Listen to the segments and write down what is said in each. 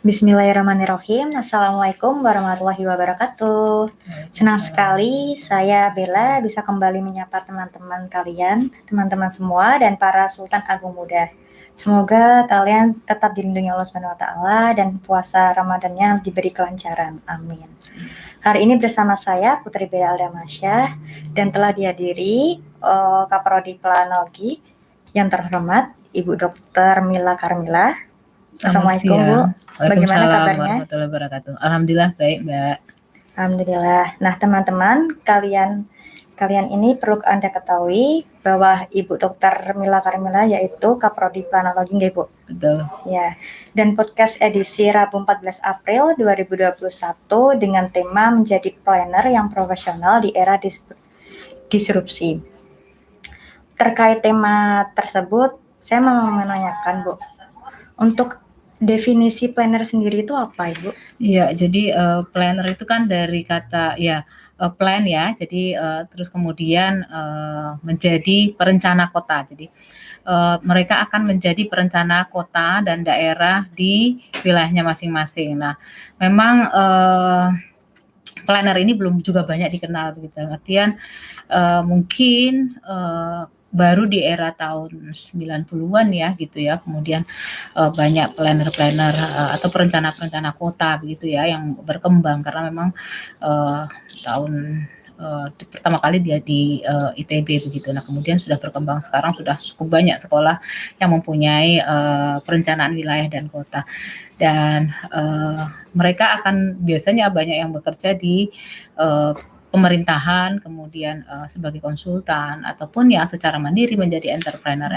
Bismillahirrahmanirrahim. Assalamualaikum warahmatullahi wabarakatuh. Senang sekali saya Bella bisa kembali menyapa teman-teman kalian, teman-teman semua dan para Sultan Agung Muda. Semoga kalian tetap dilindungi Allah Subhanahu wa taala dan puasa Ramadannya diberi kelancaran. Amin. Hari ini bersama saya Putri Bella Aldamasyah dan telah dihadiri Kaprodi Planologi yang terhormat Ibu Dr. Mila Karmila. Assalamualaikum Bu, bagaimana Waalaikumsalam kabarnya? warahmatullahi wabarakatuh. Alhamdulillah baik Mbak. Alhamdulillah. Nah teman-teman, kalian ini perlu Anda ketahui bahwa Ibu Dr. Mila Karmila yaitu Kaprodi Planologi nggih Bu. Betul. Ya. Dan podcast edisi Rabu 14 April 2021 dengan tema menjadi planner yang profesional di era disrupsi. Terkait tema tersebut, saya mau menanyakan Bu, untuk definisi planner sendiri itu apa Ibu? Iya, jadi planner itu kan dari kata plan ya. Jadi terus kemudian menjadi perencana kota. Jadi mereka akan menjadi perencana kota dan daerah di wilayahnya masing-masing. Nah, memang planner ini belum juga banyak dikenal begitu. Artian mungkin baru di era tahun 90-an ya gitu ya. Kemudian banyak planner-planner atau perencana-perencana kota begitu ya yang berkembang karena memang tahun pertama kali dia di ITB begitu. Nah, kemudian sudah berkembang sekarang sudah cukup banyak sekolah yang mempunyai perencanaan wilayah dan kota. Dan mereka akan biasanya banyak yang bekerja di pemerintahan, kemudian sebagai konsultan ataupun yang secara mandiri menjadi entrepreneur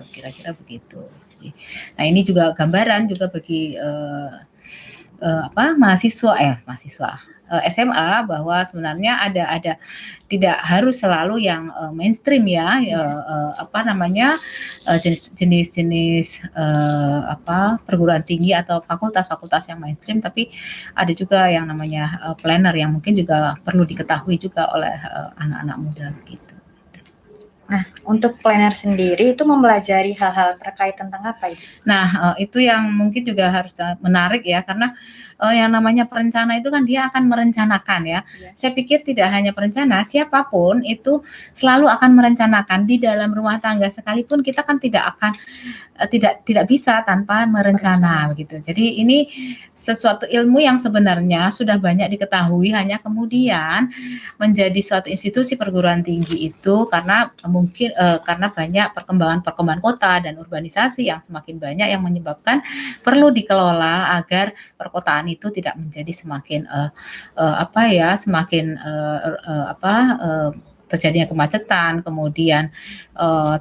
kira-kira begitu. Nah, ini juga gambaran juga bagi mahasiswa SMA bahwa sebenarnya ada tidak harus selalu yang mainstream ya, jenis-jenis perguruan tinggi atau fakultas-fakultas yang mainstream, tapi ada juga yang namanya planner yang mungkin juga perlu diketahui juga oleh anak-anak muda begitu. Nah, untuk planner sendiri itu mempelajari hal-hal terkait tentang apa itu? Nah, itu yang mungkin juga harus menarik ya, karena yang namanya perencana itu kan dia akan merencanakan ya. Saya pikir tidak hanya perencana, siapapun itu selalu akan merencanakan. Di dalam rumah tangga sekalipun kita kan tidak akan tidak bisa tanpa merencana begitu. Jadi ini sesuatu ilmu yang sebenarnya sudah banyak diketahui, hanya kemudian menjadi suatu institusi perguruan tinggi itu karena mungkin karena banyak perkembangan kota dan urbanisasi yang semakin banyak yang menyebabkan perlu dikelola agar perkotaan itu tidak menjadi semakin terjadinya kemacetan, kemudian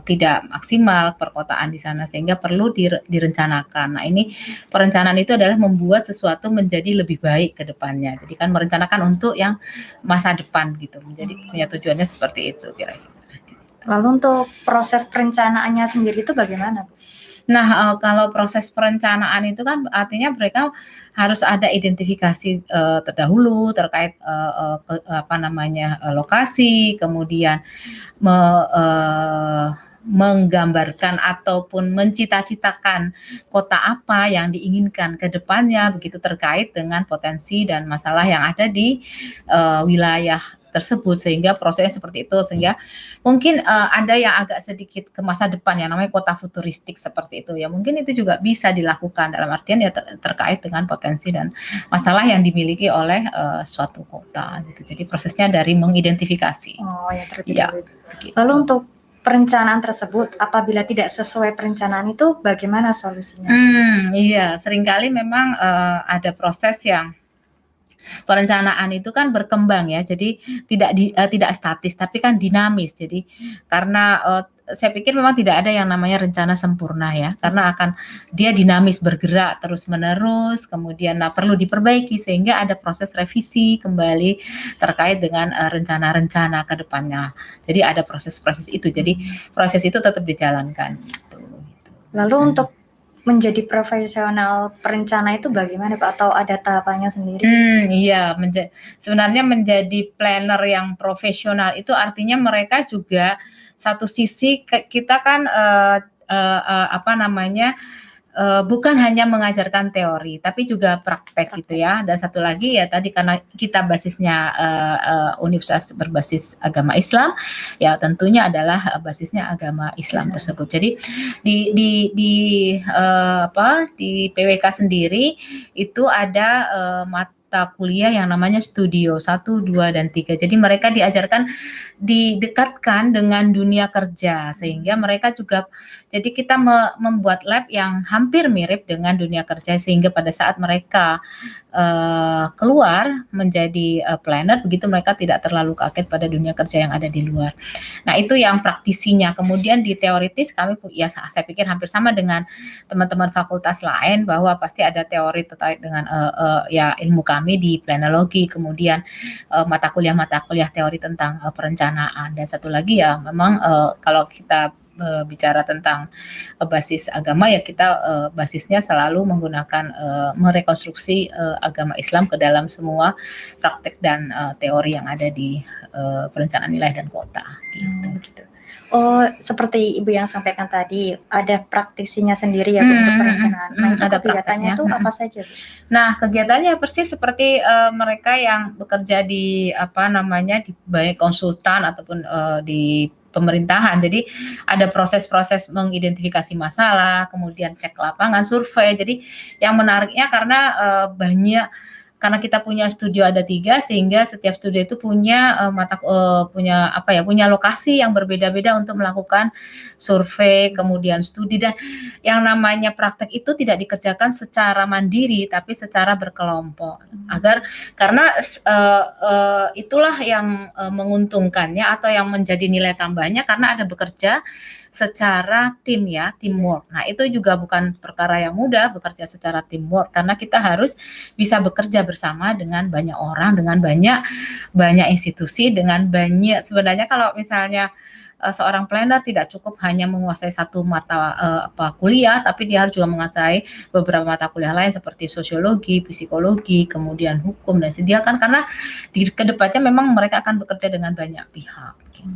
tidak maksimal perkotaan di sana sehingga perlu direncanakan. Nah, ini perencanaan itu adalah membuat sesuatu menjadi lebih baik ke depannya. Jadi kan merencanakan untuk yang masa depan gitu. Menjadi punya tujuannya seperti itu kira-kira. Lalu untuk proses perencanaannya sendiri itu bagaimana, Bu? Nah, kalau proses perencanaan itu kan artinya mereka harus ada identifikasi terdahulu terkait lokasi, kemudian menggambarkan ataupun mencita-citakan kota apa yang diinginkan ke depannya begitu terkait dengan potensi dan masalah yang ada di wilayah tersebut, sehingga prosesnya seperti itu, sehingga mungkin ada yang agak sedikit ke masa depan yang namanya kota futuristik seperti itu ya, mungkin itu juga bisa dilakukan dalam artian ya terkait dengan potensi dan masalah yang dimiliki oleh suatu kota gitu. Jadi prosesnya dari mengidentifikasi. Lalu untuk perencanaan tersebut apabila tidak sesuai perencanaan itu bagaimana solusinya? Iya, seringkali memang ada proses yang perencanaan itu kan berkembang ya, jadi tidak statis tapi kan dinamis. Jadi karena saya pikir memang tidak ada yang namanya rencana sempurna ya, karena dia dinamis bergerak terus-menerus, kemudian perlu diperbaiki sehingga ada proses revisi kembali terkait dengan rencana-rencana ke depannya. Jadi ada proses-proses itu. Jadi proses itu tetap dijalankan gitu. Lalu untuk menjadi profesional perencana itu bagaimana Pak? Atau ada tahapannya sendiri? Iya, sebenarnya menjadi planner yang profesional itu artinya mereka juga satu sisi kita kan bukan hanya mengajarkan teori, tapi juga praktek gitu ya. Dan satu lagi ya tadi karena kita basisnya universitas berbasis agama Islam, ya tentunya adalah basisnya agama Islam tersebut. Jadi di PWK sendiri itu ada mata kuliah yang namanya studio 1, 2, dan 3. Jadi mereka didekatkan dengan dunia kerja sehingga mereka juga jadi kita membuat lab yang hampir mirip dengan dunia kerja sehingga pada saat mereka keluar menjadi planner begitu mereka tidak terlalu kaget pada dunia kerja yang ada di luar. Nah, itu yang praktisinya. Kemudian di teoritis kami ya saya pikir hampir sama dengan teman-teman fakultas lain bahwa pasti ada teori terkait dengan ya ilmu kami di planologi, kemudian mata kuliah teori tentang perencanaan, dan satu lagi ya memang kalau kita bicara tentang basis agama ya kita basisnya selalu menggunakan merekonstruksi agama Islam ke dalam semua praktek dan teori yang ada di perencanaan wilayah dan kota gitu. Oh, seperti Ibu yang sampaikan tadi, ada praktisinya sendiri ya Bu untuk perencanaan. Nah, itu ada kegiatannya tuh apa saja Bu? Nah, kegiatannya persis seperti mereka yang bekerja di di baik konsultan ataupun di pemerintahan. Jadi ada proses-proses mengidentifikasi masalah, kemudian cek lapangan, survei. Jadi yang menariknya karena kita punya studio ada 3 sehingga setiap studio itu punya punya lokasi yang berbeda-beda untuk melakukan survei, kemudian studi, dan yang namanya praktek itu tidak dikerjakan secara mandiri tapi secara berkelompok karena itulah yang menguntungkannya atau yang menjadi nilai tambahnya karena ada bekerja secara tim ya, teamwork. Nah, itu juga bukan perkara yang mudah bekerja secara teamwork karena kita harus bisa bekerja bersama dengan banyak orang, dengan banyak institusi, dengan banyak sebenarnya kalau misalnya seorang planner tidak cukup hanya menguasai satu mata kuliah, tapi dia harus juga menguasai beberapa mata kuliah lain seperti sosiologi, psikologi, kemudian hukum dan sediakan karena di kedepannya memang mereka akan bekerja dengan banyak pihak. Gitu.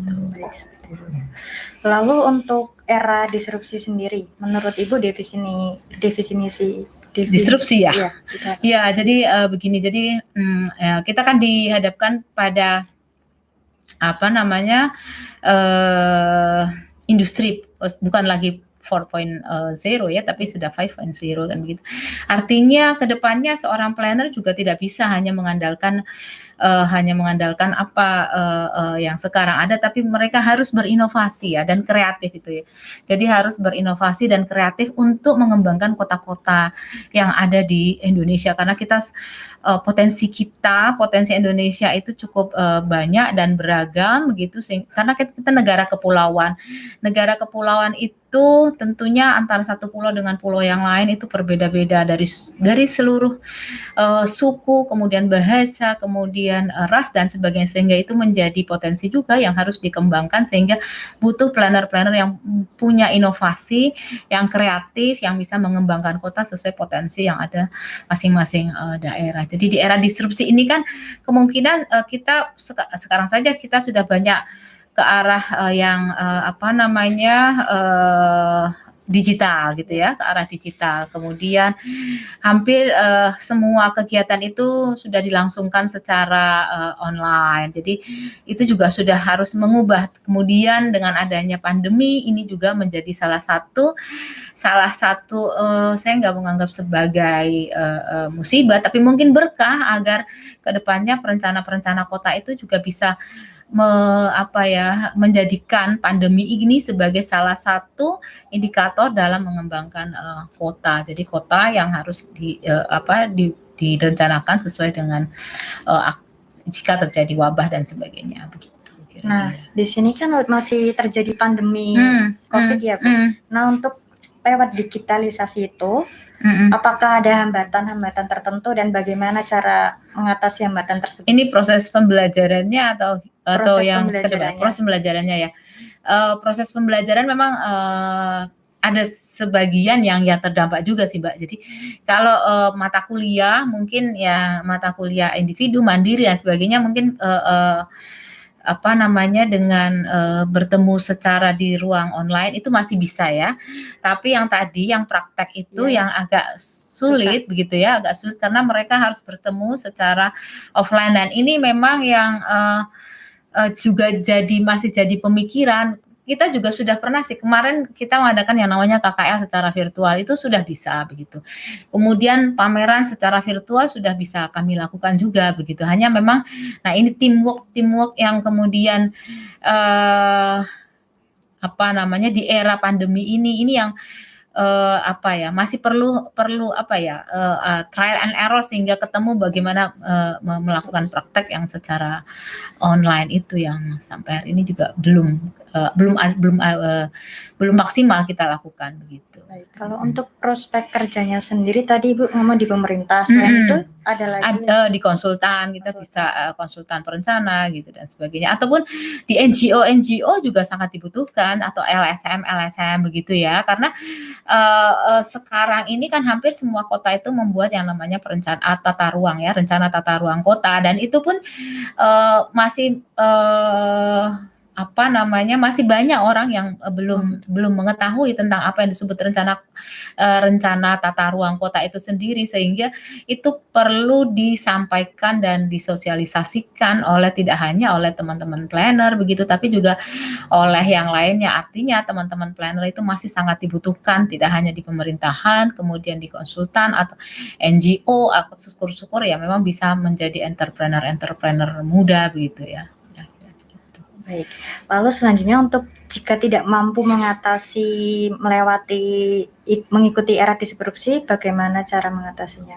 Lalu untuk era disrupsi sendiri, menurut Ibu definisi disrupsi ya? Ya, jadi begini. Jadi kita kan dihadapkan pada industri bukan lagi 4.0 ya, tapi sudah 5.0 kan begitu. Artinya kedepannya seorang planner juga tidak bisa hanya mengandalkan apa yang sekarang ada, tapi mereka harus berinovasi ya dan kreatif itu ya. Jadi harus berinovasi dan kreatif untuk mengembangkan kota-kota yang ada di Indonesia karena kita potensi Indonesia itu cukup banyak dan beragam begitu karena kita negara kepulauan. Negara kepulauan itu tentunya antara satu pulau dengan pulau yang lain itu berbeda-beda dari seluruh suku, kemudian bahasa, kemudian ras dan sebagainya sehingga itu menjadi potensi juga yang harus dikembangkan sehingga butuh planner-planner yang punya inovasi, yang kreatif, yang bisa mengembangkan kota sesuai potensi yang ada masing-masing daerah. Jadi di era disrupsi ini kan kemungkinan kita sekarang saja kita sudah banyak ke arah digital gitu ya, ke arah digital. Kemudian hampir semua kegiatan itu sudah dilangsungkan secara online. Jadi itu juga sudah harus mengubah. Kemudian dengan adanya pandemi ini juga menjadi salah satu saya nggak menganggap sebagai musibah, tapi mungkin berkah agar kedepannya perencana kota itu juga bisa menjadikan pandemi ini sebagai salah satu indikator dalam mengembangkan kota. Jadi kota yang harus direncanakan sesuai dengan jika terjadi wabah dan sebagainya begitu. Nah, di sini kan masih terjadi pandemi COVID ya, Bu. Nah, untuk lewat digitalisasi itu, apakah ada hambatan-hambatan tertentu dan bagaimana cara mengatasi hambatan tersebut? Ini proses pembelajarannya atau yang kedua? Proses pembelajarannya ya. Proses pembelajaran memang ada sebagian yang terdampak juga sih, Mbak. Jadi kalau mata kuliah mungkin ya mata kuliah individu mandiri dan sebagainya mungkin apa namanya, dengan bertemu secara di ruang online itu masih bisa ya. Tapi yang tadi, yang praktek itu Ya, yang agak sulit begitu ya, agak sulit karena mereka harus bertemu secara offline dan ini memang yang juga masih jadi pemikiran. Kita juga sudah pernah sih kemarin kita mengadakan yang namanya KKL secara virtual itu sudah bisa begitu. Kemudian pameran secara virtual sudah bisa kami lakukan juga begitu. Hanya memang, nah ini teamwork yang kemudian apa namanya di era pandemi ini yang apa ya, masih perlu apa ya, trial and error sehingga ketemu bagaimana melakukan praktek yang secara online itu yang sampai hari ini juga belum maksimal kita lakukan begitu. Baik, kalau untuk prospek kerjanya sendiri tadi Ibu ngomong di pemerintah, selain itu ada lagi di konsultan kita bisa konsultan perencana gitu dan sebagainya ataupun di NGO juga sangat dibutuhkan atau LSM begitu ya karena sekarang ini kan hampir semua kota itu membuat yang namanya perencanaan tata ruang ya rencana tata ruang kota dan itu pun masih apa namanya masih banyak orang yang belum mengetahui tentang apa yang disebut rencana tata ruang kota itu sendiri sehingga itu perlu disampaikan dan disosialisasikan oleh tidak hanya oleh teman-teman planner begitu tapi juga oleh yang lainnya artinya teman-teman planner itu masih sangat dibutuhkan tidak hanya di pemerintahan kemudian di konsultan atau NGO atau syukur-syukur ya memang bisa menjadi entrepreneur muda begitu ya. Baik, lalu selanjutnya untuk jika tidak mampu mengikuti era disrupsi, bagaimana cara mengatasinya?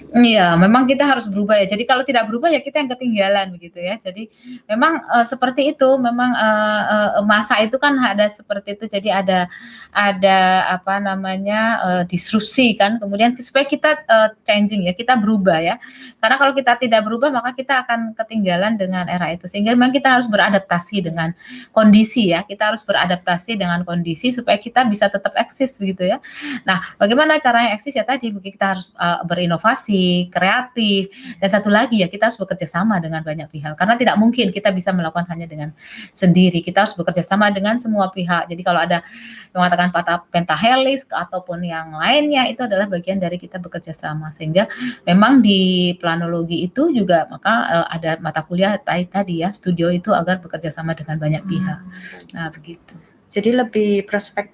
Iya, memang kita harus berubah ya. Jadi kalau tidak berubah ya kita yang ketinggalan begitu ya. Jadi memang seperti itu. Memang masa itu kan ada seperti itu. Jadi ada apa namanya disrupsi kan. Kemudian supaya kita changing ya, kita berubah ya. Karena kalau kita tidak berubah maka kita akan ketinggalan dengan era itu. Sehingga memang kita harus beradaptasi dengan kondisi ya. Kita harus beradaptasi dengan kondisi supaya kita bisa tetap eksis begitu ya. Nah, bagaimana caranya eksis ya tadi kita harus berinovasi kreatif dan satu lagi ya kita harus bekerja sama dengan banyak pihak karena tidak mungkin kita bisa melakukan hanya dengan sendiri kita harus bekerja sama dengan semua pihak jadi kalau ada mengatakan pentahelix ataupun yang lainnya itu adalah bagian dari kita bekerja sama sehingga memang di planologi itu juga maka ada mata kuliah tadi ya studio itu agar bekerja sama dengan banyak pihak nah begitu jadi lebih prospek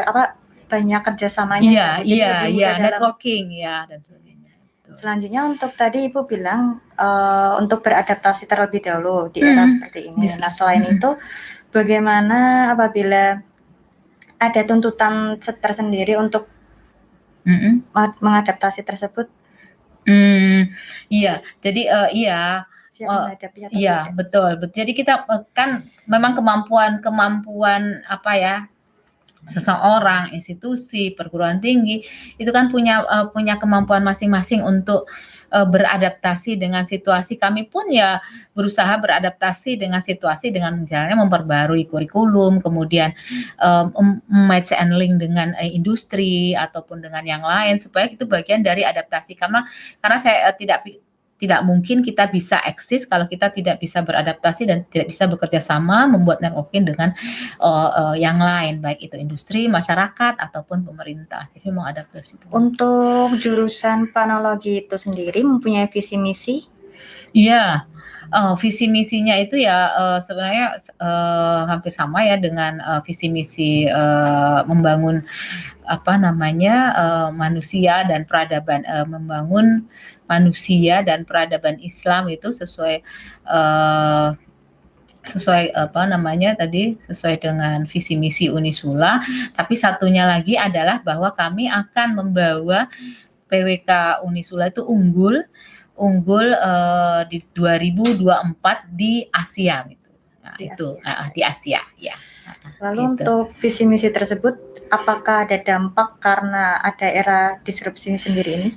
apa banyak kerjasamanya iya networking ya dan sebagainya. Selanjutnya untuk tadi Ibu bilang untuk beradaptasi terlebih dahulu di era seperti ini. Nah selain itu bagaimana apabila ada tuntutan tersendiri untuk mengadaptasi tersebut? Iya, jadi iya. Siap menghadapi atau iya, tidak? betul. Jadi kita kan memang kemampuan apa ya? Seseorang, institusi, perguruan tinggi itu kan punya kemampuan masing-masing untuk beradaptasi dengan situasi. Kami pun ya berusaha beradaptasi dengan situasi dengan misalnya memperbarui kurikulum, kemudian match and link dengan industri ataupun dengan yang lain supaya itu bagian dari adaptasi karena saya tidak mungkin kita bisa eksis kalau kita tidak bisa beradaptasi dan tidak bisa bekerja sama membuat networking dengan yang lain baik itu industri, masyarakat ataupun pemerintah. Jadi memang adaptasi. Untuk jurusan planologi itu sendiri mempunyai visi misi? Iya. Visi misinya itu ya sebenarnya hampir sama ya dengan visi misi membangun apa namanya manusia dan peradaban membangun manusia dan peradaban Islam itu sesuai apa namanya tadi sesuai dengan visi misi Unisula tapi satunya lagi adalah bahwa kami akan membawa PWK Unisula itu unggul di 2024 di Asia gitu. Nah, di Asia ya. Lalu gitu. Untuk visi misi tersebut apakah ada dampak karena ada era disrupsi sendiri ini?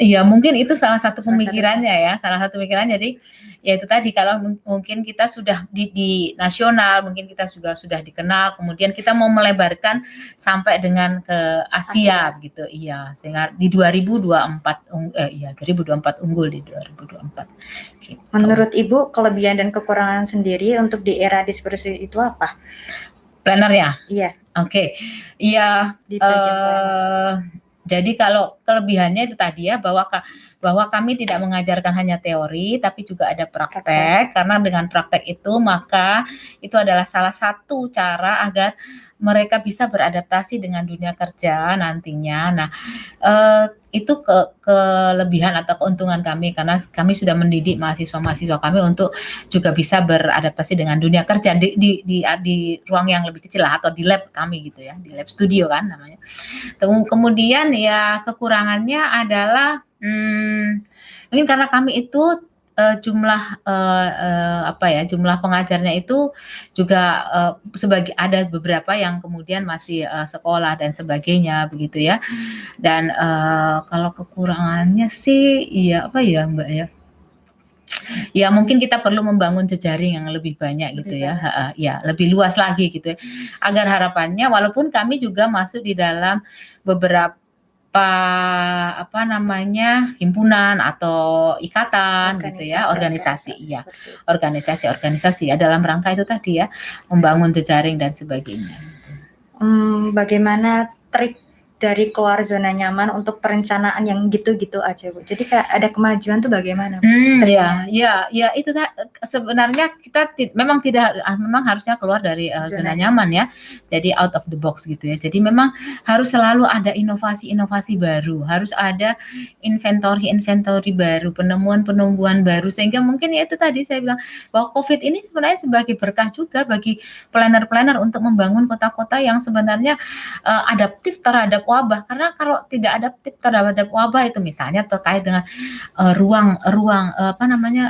Iya, mungkin itu salah satu Salah satu pemikirannya ya, salah satu pemikiran. Jadi, ya itu tadi kalau mungkin kita sudah di nasional, mungkin kita juga sudah dikenal, kemudian kita mau melebarkan sampai dengan ke Asia Asia. gitu. Iya, sehingga di 2024 iya 2024 unggul di 2024 gitu. Menurut Ibu, kelebihan dan kekurangan sendiri untuk di era diskursi itu apa? Plannernya? Iya, Oke. Iya, di bagian planner. jadi kalau kelebihannya itu tadi ya, bahwa kami tidak mengajarkan hanya teori, tapi juga ada Praktek. praktek. Karena dengan praktek itu, maka itu adalah salah satu cara agar mereka bisa beradaptasi dengan dunia kerja nantinya. Nah, itu kelebihan atau keuntungan kami, karena kami sudah mendidik mahasiswa-mahasiswa kami untuk juga bisa beradaptasi dengan dunia kerja di ruang yang lebih kecil lah, atau di lab kami gitu ya, di lab studio kan namanya. Kemudian ya kekurangannya adalah mungkin karena kami itu jumlah pengajarnya itu juga sebagai ada beberapa yang kemudian masih sekolah dan sebagainya begitu ya. Dan kalau kekurangannya sih ya apa ya Mbak ya? Ya mungkin kita perlu membangun jejaring yang lebih banyak gitu ya, ya lebih luas lagi gitu ya. Agar harapannya, walaupun kami juga masuk di dalam beberapa himpunan atau ikatan gitu ya, organisasi ya, organisasi ya, dalam rangka itu tadi ya, membangun jejaring dan sebagainya. Bagaimana trik dari keluar zona nyaman untuk perencanaan yang gitu-gitu aja, Bu? Jadi kayak ada kemajuan tuh bagaimana? Ya itu sebenarnya kita memang harusnya keluar dari zona nyaman ya. Jadi out of the box gitu ya. Jadi memang harus selalu ada inovasi-inovasi baru, harus ada inventory baru, penemuan baru, sehingga mungkin ya itu tadi saya bilang bahwa COVID ini sebenarnya sebagai berkah juga bagi planner-planner untuk membangun kota-kota yang sebenarnya adaptif terhadap wabah. Karena kalau tidak adaptif terhadap wabah itu misalnya terkait dengan ruang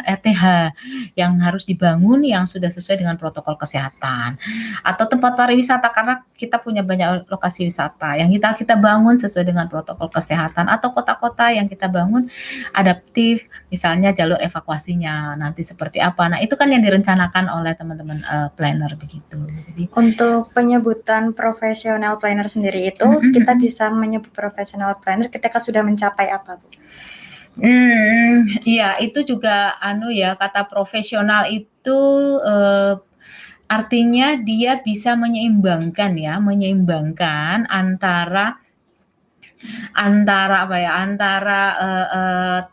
RTH yang harus dibangun yang sudah sesuai dengan protokol kesehatan, atau tempat pariwisata karena kita punya banyak lokasi wisata yang kita bangun sesuai dengan protokol kesehatan, atau kota-kota yang kita bangun adaptif, misalnya jalur evakuasinya nanti seperti apa. Nah, itu kan yang direncanakan oleh teman-teman planner begitu. Jadi untuk penyebutan profesional planner sendiri itu kita bisa menyebut profesional planner ketika sudah mencapai apa, Bu? Iya, itu juga kata profesional itu artinya dia bisa menyeimbangkan antara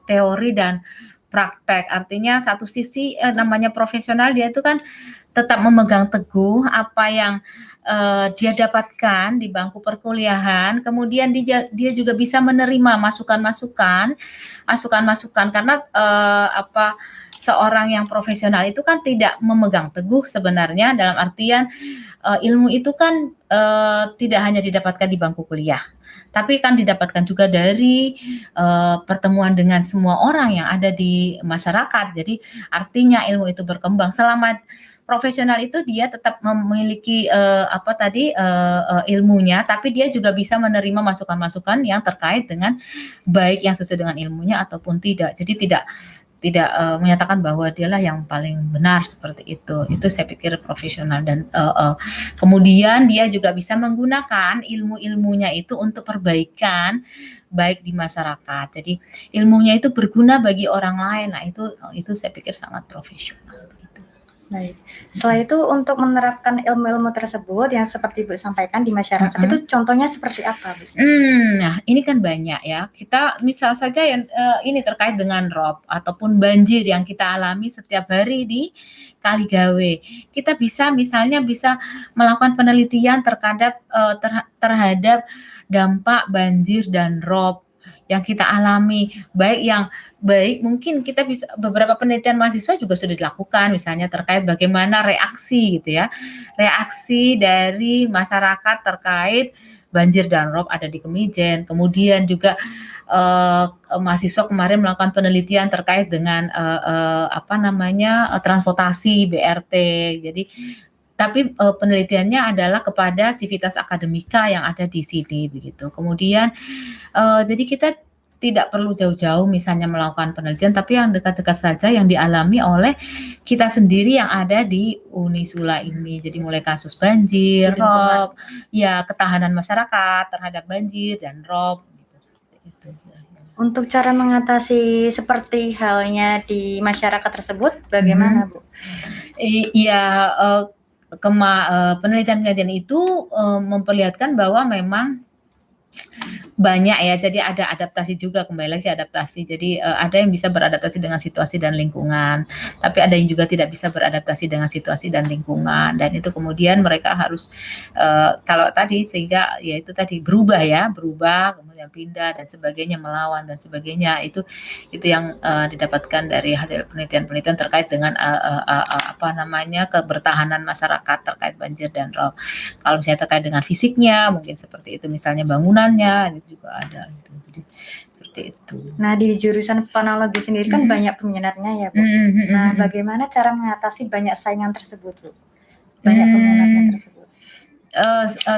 teori dan praktek. Artinya satu sisi namanya profesional, dia itu kan tetap memegang teguh apa yang dia dapatkan di bangku perkuliahan, kemudian dia juga bisa menerima masukan-masukan karena seorang yang profesional itu kan tidak memegang teguh sebenarnya, dalam artian ilmu itu kan tidak hanya didapatkan di bangku kuliah, tapi kan didapatkan juga dari pertemuan dengan semua orang yang ada di masyarakat. Jadi artinya ilmu itu berkembang selama profesional itu, dia tetap memiliki ilmunya, tapi dia juga bisa menerima masukan-masukan yang terkait dengan baik yang sesuai dengan ilmunya ataupun tidak. Jadi tidak menyatakan bahwa dialah yang paling benar seperti itu. Itu saya pikir profesional. Dan kemudian dia juga bisa menggunakan ilmu-ilmunya itu untuk perbaikan baik di masyarakat. Jadi ilmunya itu berguna bagi orang lain. Nah, itu saya pikir sangat profesional. Baik. Setelah itu untuk menerapkan ilmu-ilmu tersebut yang seperti Bu sampaikan di masyarakat itu contohnya seperti apa, Bu? Nah, ini kan banyak ya. Kita misal saja yang ini terkait dengan rob ataupun banjir yang kita alami setiap hari di Kaligawe. Kita bisa melakukan penelitian terhadap dampak banjir dan rob yang kita alami, baik mungkin kita bisa, beberapa penelitian mahasiswa juga sudah dilakukan, misalnya terkait bagaimana reaksi dari masyarakat terkait banjir dan rob ada di Kemijen. Kemudian juga mahasiswa kemarin melakukan penelitian terkait dengan transportasi BRT. Jadi tapi penelitiannya adalah kepada Civitas Akademika yang ada di sini begitu. Kemudian jadi kita tidak perlu jauh-jauh misalnya melakukan penelitian, tapi yang dekat-dekat saja yang dialami oleh kita sendiri yang ada di Unisula ini. Jadi mulai kasus banjir, rob, ya ketahanan masyarakat terhadap banjir dan rob. Gitu. Untuk cara mengatasi seperti halnya di masyarakat tersebut, bagaimana Bu? Iya, penelitian-penelitian itu memperlihatkan bahwa memang banyak ya, jadi ada adaptasi juga, kembali lagi adaptasi. Jadi ada yang bisa beradaptasi dengan situasi dan lingkungan, tapi ada yang juga tidak bisa beradaptasi dengan situasi dan lingkungan, dan itu kemudian mereka harus kalau tadi sehingga ya itu tadi berubah, kemudian pindah dan sebagainya, melawan dan sebagainya. Itu yang didapatkan dari hasil penelitian-penelitian terkait dengan kebertahanan masyarakat terkait banjir dan rob. Kalau misalnya terkait dengan fisiknya, mungkin seperti itu, misalnya bangunannya itu juga ada gitu. Jadi seperti itu. Nah, di jurusan panologi sendiri kan banyak peminatnya ya, Bu. Nah, bagaimana cara mengatasi banyak saingan tersebut, Bu? Banyak peminatnya tersebut.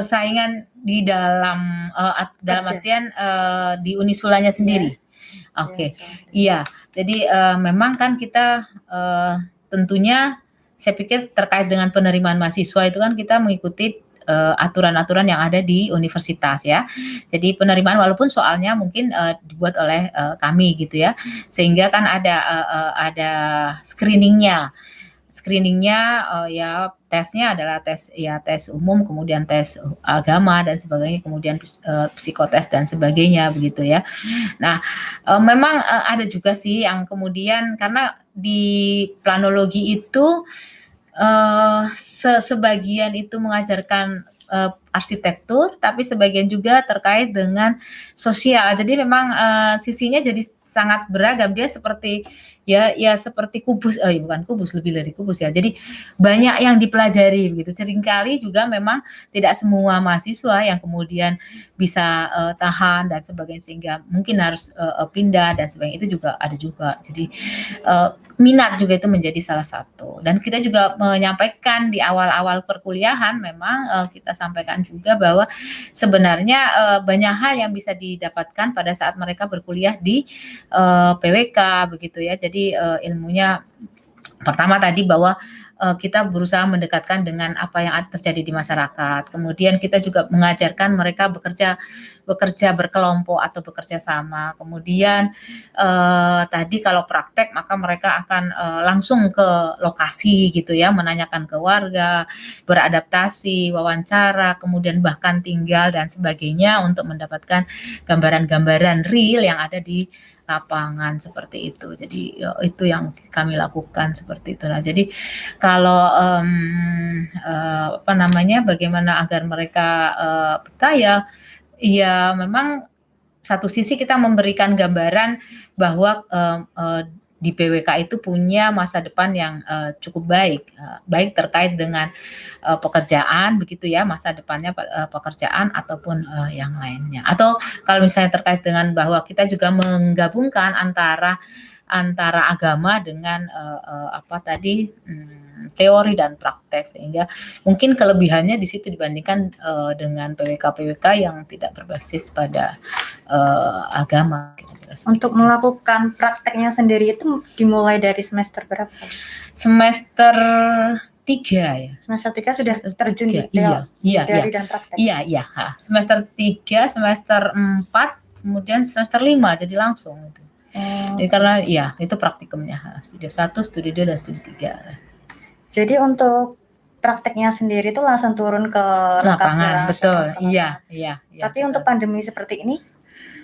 Saingan di dalam artian di Unisulanya sendiri. Oke. Iya. Jadi memang kan kita tentunya saya pikir terkait dengan penerimaan mahasiswa itu kan kita mengikuti aturan-aturan yang ada di universitas ya. Jadi penerimaan walaupun soalnya mungkin dibuat oleh kami gitu ya, sehingga kan ada screeningnya. Ya tesnya adalah tes umum, kemudian tes agama dan sebagainya, kemudian psikotes dan sebagainya begitu ya. Nah, memang ada juga sih yang kemudian karena di planologi itu sebagian itu mengajarkan arsitektur, tapi sebagian juga terkait dengan sosial. Jadi memang sisinya jadi sangat beragam. Dia seperti seperti kubus, bukan kubus, lebih dari kubus ya. Jadi banyak yang dipelajari begitu. Seringkali juga memang tidak semua mahasiswa yang kemudian bisa tahan dan sebagainya, sehingga mungkin harus pindah dan sebagainya. Itu juga ada juga. Jadi minat juga itu menjadi salah satu. Dan kita juga menyampaikan di awal-awal perkuliahan, memang kita sampaikan juga bahwa sebenarnya banyak hal yang bisa didapatkan pada saat mereka berkuliah di PWK begitu ya. Jadi ilmunya pertama tadi bahwa kita berusaha mendekatkan dengan apa yang terjadi di masyarakat. Kemudian kita juga mengajarkan mereka bekerja berkelompok atau bekerja sama. Kemudian tadi kalau praktek maka mereka akan langsung ke lokasi gitu ya, menanyakan ke warga, beradaptasi, wawancara, kemudian bahkan tinggal dan sebagainya untuk mendapatkan gambaran-gambaran real yang ada di lapangan seperti itu. Jadi itu yang kami lakukan seperti itu. Nah, jadi kalau bagaimana agar mereka percaya, ya memang satu sisi kita memberikan gambaran bahwa di PWK itu punya masa depan yang cukup baik terkait dengan pekerjaan begitu ya, masa depannya pekerjaan ataupun yang lainnya. Atau kalau misalnya terkait dengan bahwa kita juga menggabungkan antara agama dengan teori dan praktek, sehingga mungkin kelebihannya di situ dibandingkan dengan PWK yang tidak berbasis pada agama. Untuk melakukan prakteknya sendiri itu dimulai dari semester berapa? Semester 3 ya. Semester 3 sudah terjun di teori dan praktek. Iya. Semester 3, semester 4, kemudian semester 5 jadi langsung itu. Jadi karena itu praktikumnya, studi 1, studi 2 dan studi 3. Jadi untuk prakteknya sendiri itu langsung turun ke lapangan, betul. Iya. Tapi untuk pandemi seperti ini?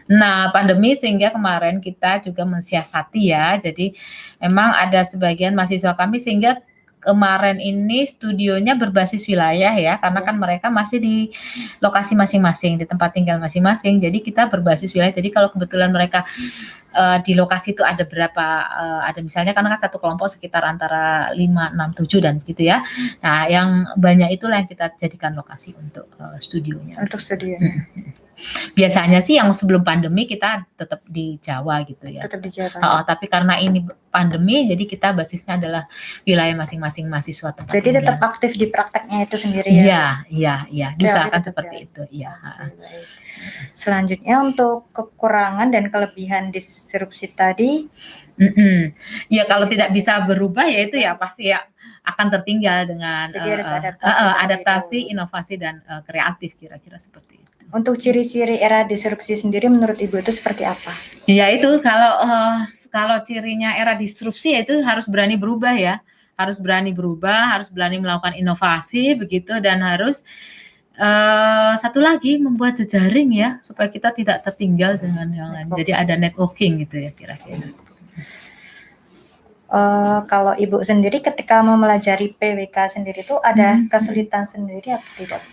Nah, pandemi sehingga kemarin kita juga mensiasati ya. Jadi memang ada sebagian mahasiswa kami sehingga kemarin ini studionya berbasis wilayah ya, karena kan mereka masih di lokasi masing-masing, di tempat tinggal masing-masing. Jadi kita berbasis wilayah. Jadi kalau kebetulan mereka di lokasi itu ada berapa, ada misalnya karena kan satu kelompok sekitar antara 5, 6, 7 dan gitu ya. Nah, yang banyak itulah yang kita jadikan lokasi untuk studionya. Untuk studionya. Biasanya sih yang sebelum pandemi kita tetap di Jawa gitu ya. Tetap di Jawa. Tapi karena ini pandemi, jadi kita basisnya adalah wilayah masing-masing mahasiswa tempat Jadi tinggal. tetap aktif di prakteknya itu sendiri ya? Iya, diusahakan seperti itu. Iya. Baik. Selanjutnya untuk kekurangan dan kelebihan disrupsi tadi. Ya kalau tidak bisa berubah ya itu ya pasti ya akan tertinggal dengan Jadi harus adaptasi, inovasi dan kreatif, kira-kira seperti itu. Untuk ciri-ciri era disrupsi sendiri menurut Ibu itu seperti apa? Ya itu kalau cirinya era disrupsi ya itu harus berani berubah ya. Harus berani berubah, harus berani melakukan inovasi begitu, dan harus satu lagi membuat jejaring ya supaya kita tidak tertinggal dengan yang lain. Jadi ada networking gitu ya kira-kira. Kalau Ibu sendiri ketika mempelajari PWK sendiri itu ada kesulitan sendiri atau tidak?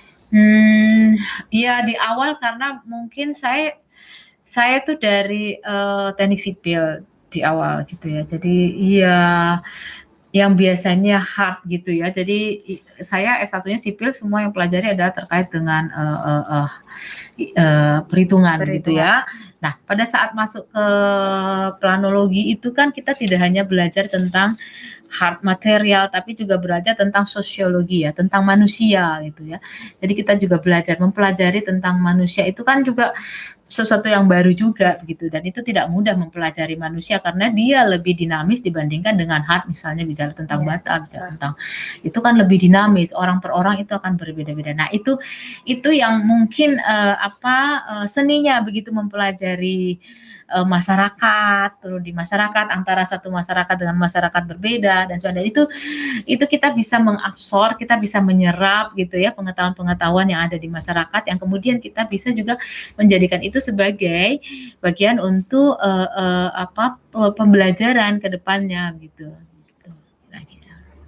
Ya di awal karena mungkin saya tuh dari teknik sipil di awal gitu ya. Jadi ya yang biasanya hard gitu ya. Jadi saya S1-nya sipil, semua yang pelajari adalah terkait dengan perhitungan gitu ya. Nah, pada saat masuk ke planologi itu kan kita tidak hanya belajar tentang hard material, tapi juga belajar tentang sosiologi ya, tentang manusia gitu ya. Jadi kita juga mempelajari tentang manusia, itu kan juga sesuatu yang baru juga gitu, dan itu tidak mudah mempelajari manusia karena dia lebih dinamis dibandingkan dengan hard, misalnya bicara tentang bata, bicara tentang itu kan lebih dinamis, orang per orang itu akan berbeda-beda. Nah itu yang mungkin seninya begitu mempelajari masyarakat, terus di masyarakat antara satu masyarakat dengan masyarakat berbeda dan sebagainya, itu kita bisa mengabsorb, kita bisa menyerap gitu ya pengetahuan-pengetahuan yang ada di masyarakat, yang kemudian kita bisa juga menjadikan itu sebagai bagian untuk pembelajaran ke depannya gitu.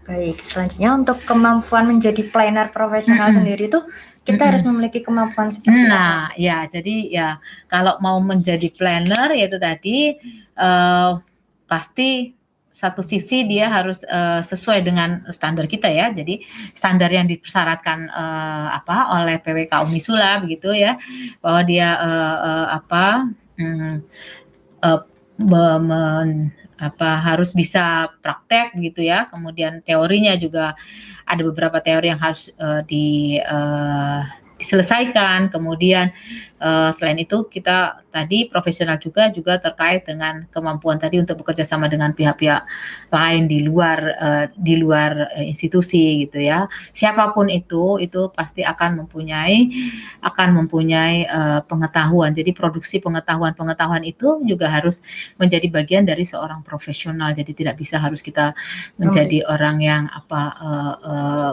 Baik, selanjutnya untuk kemampuan menjadi planner profesional sendiri itu kita harus memiliki kemampuan seperti apa? Nah, ya jadi ya kalau mau menjadi planner yaitu tadi pasti satu sisi dia harus sesuai dengan standar kita ya. Jadi standar yang dipersyaratkan oleh PWK Unisula begitu ya, bahwa dia harus bisa praktek gitu ya. Kemudian teorinya juga ada beberapa teori yang harus diselesaikan. Kemudian selain itu kita tadi profesional juga terkait dengan kemampuan tadi untuk bekerja sama dengan pihak-pihak lain di luar institusi gitu ya. Siapapun itu pasti akan mempunyai pengetahuan. Jadi produksi pengetahuan itu juga harus menjadi bagian dari seorang profesional. Jadi tidak bisa harus kita menjadi orang yang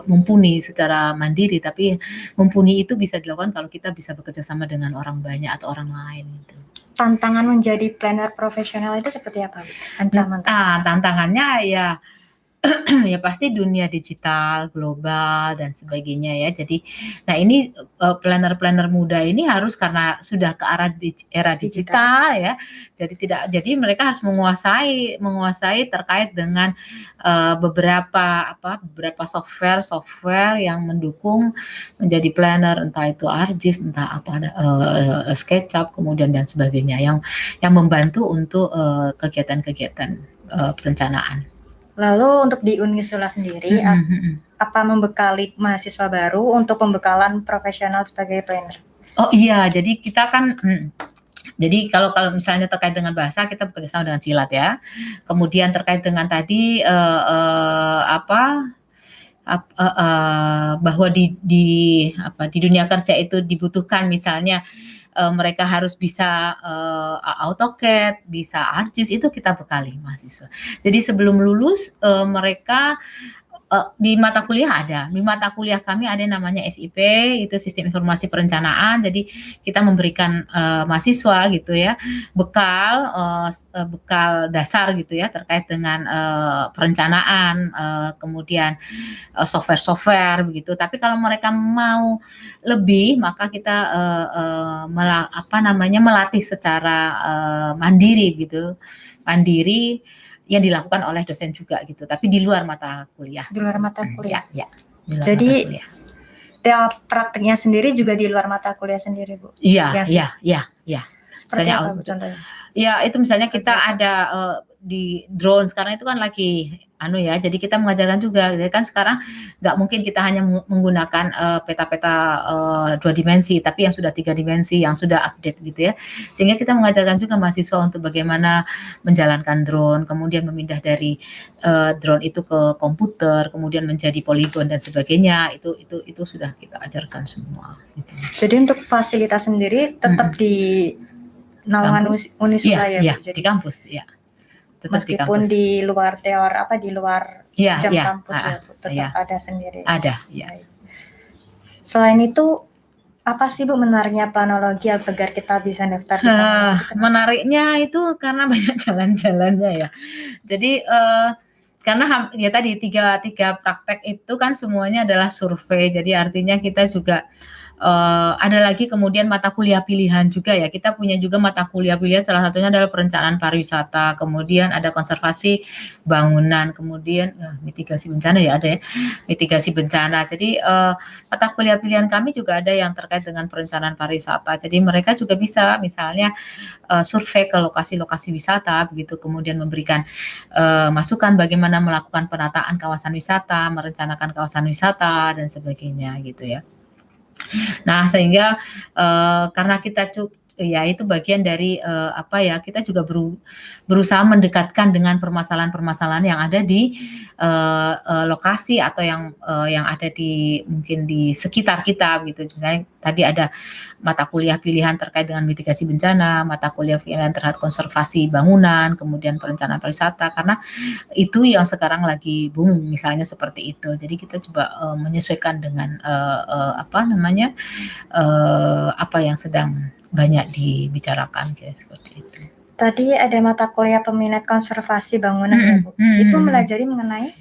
mumpuni secara mandiri, tapi mumpuni itu bisa dilakukan kalau kita bisa bekerja sama dengan orang banyak atau orang lain gitu. Tantangan menjadi planner profesional itu seperti apa? Ancaman? Tantangannya ya ya pasti dunia digital, global dan sebagainya ya. Jadi nah ini planner-planner muda ini harus karena sudah ke arah era digital ya. Jadi mereka harus menguasai terkait dengan beberapa software yang mendukung menjadi planner, entah itu ArcGIS, entah SketchUp kemudian dan sebagainya yang membantu untuk kegiatan-kegiatan perencanaan. Lalu untuk di Unisula sendiri, apa membekali mahasiswa baru untuk pembekalan profesional sebagai planner? Oh iya, jadi kita kan jadi kalau misalnya terkait dengan bahasa kita bekerja sama dengan Cilat ya. Kemudian terkait dengan tadi bahwa di dunia kerja itu dibutuhkan misalnya mereka harus bisa AutoCAD, bisa ArcGIS, itu kita bekali mahasiswa. Jadi sebelum lulus mereka di mata kuliah di mata kuliah kami ada yang namanya SIP, itu Sistem Informasi Perencanaan. Jadi kita memberikan mahasiswa gitu ya bekal dasar gitu ya terkait dengan perencanaan, kemudian software begitu. Tapi kalau mereka mau lebih, maka kita melatih secara mandiri gitu, yang dilakukan oleh dosen juga gitu, tapi di luar mata kuliah. Di luar mata kuliah. Ya. Jadi prakteknya sendiri juga di luar mata kuliah sendiri, Bu? Iya. Seperti Misalnya apa, Bu, contohnya? Ya itu misalnya kita Kegiatan. ada di drone sekarang itu kan lagi jadi kita mengajarkan juga. Jadi kan sekarang nggak mungkin kita hanya menggunakan peta-peta 2 dimensi, tapi yang sudah 3 dimensi yang sudah update gitu ya. Sehingga kita mengajarkan juga mahasiswa untuk bagaimana menjalankan drone, kemudian memindah dari drone itu ke komputer, kemudian menjadi poligon dan sebagainya. Itu sudah kita ajarkan semua. Gitu. Jadi untuk fasilitas sendiri tetap di naungan Unisula ya, Bu? Jadi di kampus, ya. Tetap meskipun di luar di luar jam kampus ya, Bu, tetap ada sendiri. Ada, ya. Selain itu, apa sih, Bu, menariknya planologi agar kita bisa daftar di planologi? Menariknya itu karena banyak jalan-jalannya ya. Jadi karena ya tadi tiga praktek itu kan semuanya adalah survei. Jadi artinya kita juga ada lagi kemudian mata kuliah pilihan juga ya. Kita punya juga mata kuliah pilihan, salah satunya adalah perencanaan pariwisata, kemudian ada konservasi bangunan, kemudian mitigasi bencana ya ada ya, mitigasi bencana. Jadi mata kuliah pilihan kami juga ada yang terkait dengan perencanaan pariwisata. Jadi mereka juga bisa misalnya survei ke lokasi-lokasi wisata begitu, kemudian memberikan masukan bagaimana melakukan penataan kawasan wisata, merencanakan kawasan wisata dan sebagainya gitu ya. Nah, sehingga karena kita ya itu bagian dari kita juga berusaha mendekatkan dengan permasalahan-permasalahan yang ada di lokasi atau yang ada di mungkin di sekitar kita gitu. Misalnya tadi ada mata kuliah pilihan terkait dengan mitigasi bencana, mata kuliah pilihan terhadap konservasi bangunan, kemudian perencanaan pariwisata, karena itu yang sekarang lagi booming misalnya seperti itu. Jadi kita coba menyesuaikan dengan apa yang sedang banyak dibicarakan kayak seperti itu. Tadi ada mata kuliah peminat konservasi bangunan ya, Bu. Itu melajari mengenai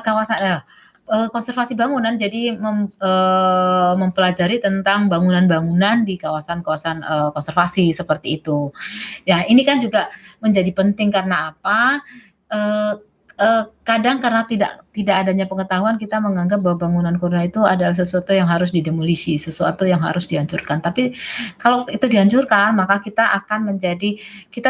kawasan konservasi bangunan, jadi mempelajari tentang bangunan-bangunan di kawasan-kawasan konservasi seperti itu. Ya, ini kan juga menjadi penting karena apa? Kadang karena tidak adanya pengetahuan, kita menganggap bahwa bangunan kuno itu adalah sesuatu yang harus didemolisi, sesuatu yang harus dihancurkan. Tapi kalau itu dihancurkan, maka kita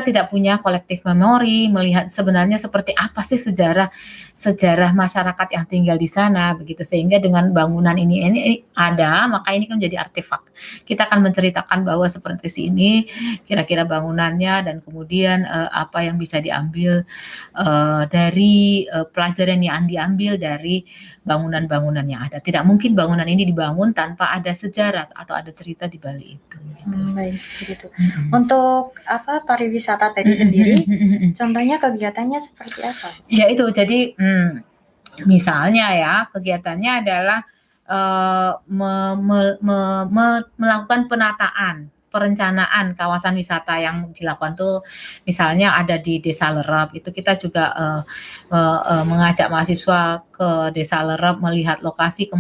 tidak punya kolektif memori, melihat sebenarnya seperti apa sih sejarah masyarakat yang tinggal di sana begitu. Sehingga dengan bangunan ini ada, maka ini kan menjadi artefak. Kita akan menceritakan bahwa seperti ini kira-kira bangunannya, dan kemudian apa yang bisa diambil dari pelajaran yang diambil dari bangunan-bangunan yang ada. Tidak mungkin bangunan ini dibangun tanpa ada sejarah atau ada cerita di balik itu. Baik, seperti itu. Untuk pariwisata tadi sendiri, contohnya kegiatannya seperti apa? Ya itu, jadi misalnya ya kegiatannya adalah melakukan penataan, perencanaan kawasan wisata yang dilakukan tuh misalnya ada di Desa Lerep. Itu kita juga mengajak mahasiswa ke Desa Lerep, melihat lokasi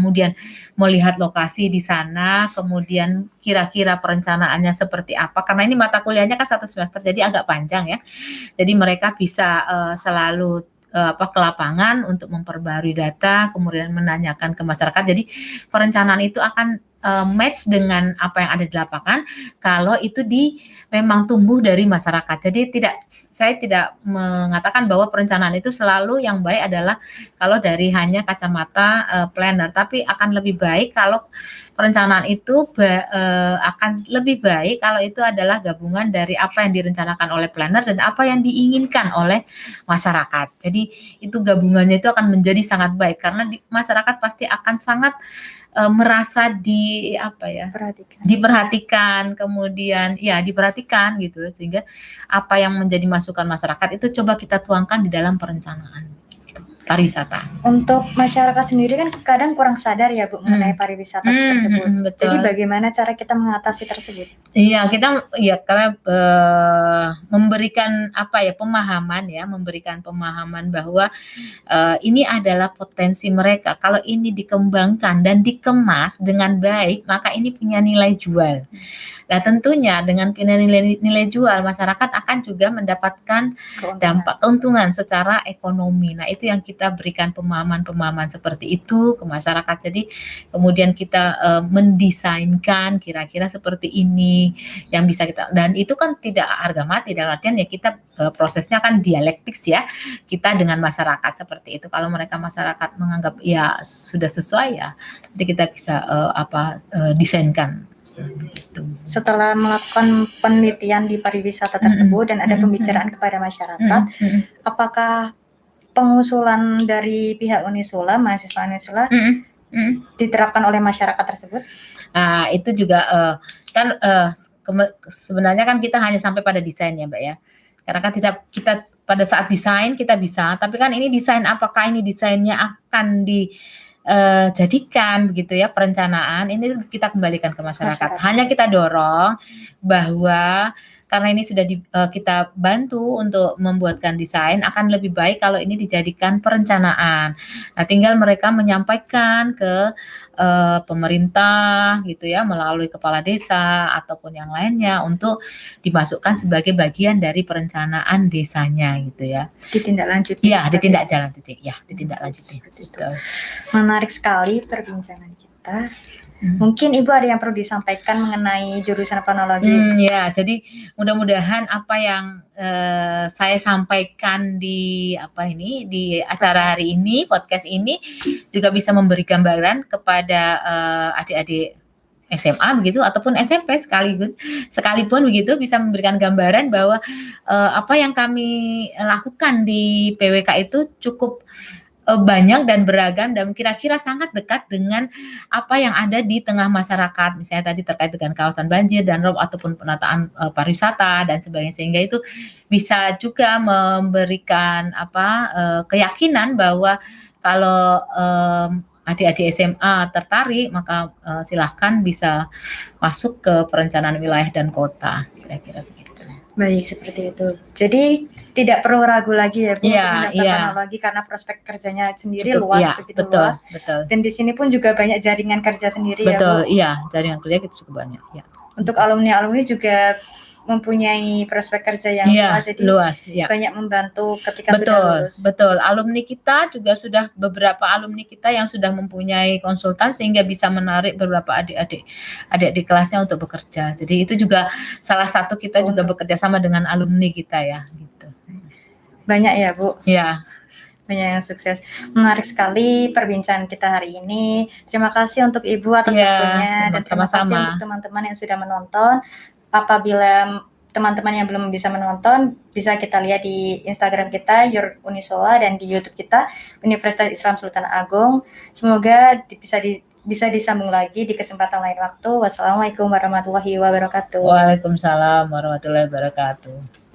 di sana, kemudian kira-kira perencanaannya seperti apa, karena ini mata kuliahnya kan 1 semester jadi agak panjang ya. Jadi mereka bisa selalu ke lapangan untuk memperbarui data, kemudian menanyakan ke masyarakat. Jadi perencanaan itu akan match dengan apa yang ada di lapangan kalau itu memang tumbuh dari masyarakat. Jadi saya tidak mengatakan bahwa perencanaan itu selalu yang baik adalah kalau dari hanya kacamata planner, tapi akan lebih baik kalau perencanaan itu akan lebih baik kalau itu adalah gabungan dari apa yang direncanakan oleh planner dan apa yang diinginkan oleh masyarakat. Jadi itu gabungannya itu akan menjadi sangat baik karena masyarakat pasti akan sangat merasa diperhatikan, kemudian ya diperhatikan gitu, sehingga apa yang menjadi masukan masyarakat itu coba kita tuangkan di dalam perencanaan pariwisata. Untuk masyarakat sendiri kan kadang kurang sadar ya, Bu, mengenai pariwisata tersebut. Betul. Jadi bagaimana cara kita mengatasi tersebut? Iya, kita karena memberikan pemahaman bahwa ini adalah potensi mereka. Kalau ini dikembangkan dan dikemas dengan baik, maka ini punya nilai jual. Nah, tentunya dengan nilai jual, masyarakat akan juga mendapatkan dampak keuntungan secara ekonomi. Nah, itu yang kita berikan pemahaman-pemahaman seperti itu ke masyarakat. Jadi kemudian kita mendesainkan kira-kira seperti ini yang bisa kita, dan itu kan tidak harga mati, dalam artian ya kita prosesnya kan dialektis ya, kita dengan masyarakat seperti itu. Kalau mereka masyarakat menganggap ya sudah sesuai ya, nanti kita bisa desainkan. Setelah melakukan penelitian di pariwisata tersebut dan ada pembicaraan kepada masyarakat, apakah pengusulan dari pihak Unisula, mahasiswa Unisula, diterapkan oleh masyarakat tersebut? Nah, itu juga kan sebenarnya kan kita hanya sampai pada desain ya, Mbak ya. Karena kan kita pada saat desain kita bisa, tapi kan ini desain, apakah ini desainnya akan jadikan begitu ya, perencanaan ini kita kembalikan ke masyarakat. Hanya kita dorong bahwa karena ini sudah kita bantu untuk membuatkan desain, akan lebih baik kalau ini dijadikan perencanaan. Nah, tinggal mereka menyampaikan ke pemerintah gitu ya, melalui kepala desa ataupun yang lainnya untuk dimasukkan sebagai bagian dari perencanaan desanya gitu ya. Ditindaklanjuti. Iya, ditindaklanjuti. Ya, ditindaklanjuti. Menarik sekali perbincangan kita. Mungkin Ibu ada yang perlu disampaikan mengenai jurusan fonologi? Ya, jadi mudah-mudahan apa yang saya sampaikan di acara hari ini, podcast ini juga bisa memberi gambaran kepada adik-adik SMA begitu ataupun SMP sekalipun begitu, bisa memberikan gambaran bahwa apa yang kami lakukan di PWK itu cukup banyak dan beragam dan kira-kira sangat dekat dengan apa yang ada di tengah masyarakat, misalnya tadi terkait dengan kawasan banjir dan rob ataupun penataan pariwisata dan sebagainya, sehingga itu bisa juga memberikan keyakinan bahwa kalau adik-adik SMA tertarik, maka silahkan bisa masuk ke perencanaan wilayah dan kota, kira-kira begitu. Baik, seperti itu. Jadi tidak perlu ragu lagi ya Bu, Iya, untuk fonologi karena prospek kerjanya sendiri luas, begitu betul, luas. betul. Dan di sini pun juga banyak jaringan kerja sendiri ya Bu. Betul, iya, jaringan kerja kita cukup banyak. Ya. Untuk alumni-alumni juga mempunyai prospek kerja yang luas, jadi banyak membantu ketika sudah lulus. Betul, alumni kita juga sudah beberapa alumni kita yang sudah mempunyai konsultan sehingga bisa menarik beberapa adik-adik kelasnya untuk bekerja. Jadi itu juga salah satu kita juga bekerja sama dengan alumni kita ya. Gitu. Banyak ya Bu? Ya. Banyak yang sukses. Menarik sekali perbincangan kita hari ini. Terima kasih untuk Ibu atas waktunya dan terima kasih untuk teman-teman yang sudah menonton. Apabila teman-teman yang belum bisa menonton, bisa kita lihat di Instagram kita Your Unisola dan di YouTube kita Universitas Islam Sultan Agung. Semoga bisa disambung lagi di kesempatan lain waktu. Wassalamualaikum warahmatullahi wabarakatuh. Waalaikumsalam warahmatullahi wabarakatuh.